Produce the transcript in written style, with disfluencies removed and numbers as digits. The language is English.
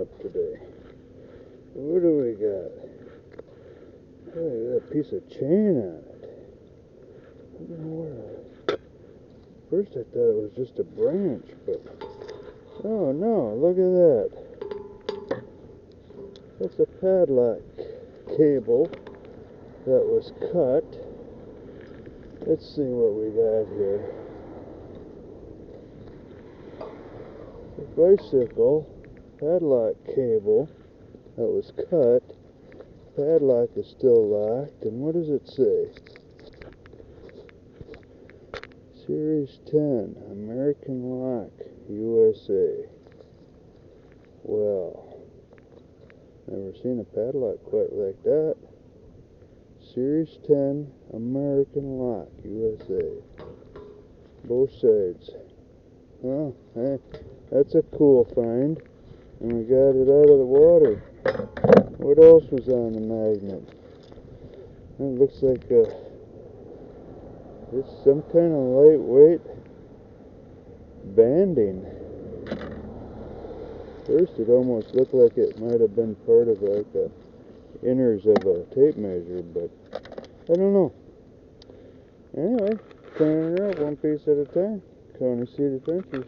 up today. What do we got? Oh, we got a piece of chain on it. I don't know where. First I thought it was just a branch, but oh no, look at that. That's a padlock cable that was cut. Let's see what we got here. A bicycle padlock cable that was cut. Padlock is still locked, and what does it say? Series 10, American Lock, USA. Well, never seen a padlock quite like that. Series 10, American Lock, USA. Both sides. Oh, hey, that's a cool find. And we got it out of the water. What else was on the magnet? It looks like it's some kind of lightweight banding. First it almost looked like it might have been part of like the inners of a tape measure, but I don't know. Anyway, cleaning her up one piece at a time. Coney Cedar Adventures.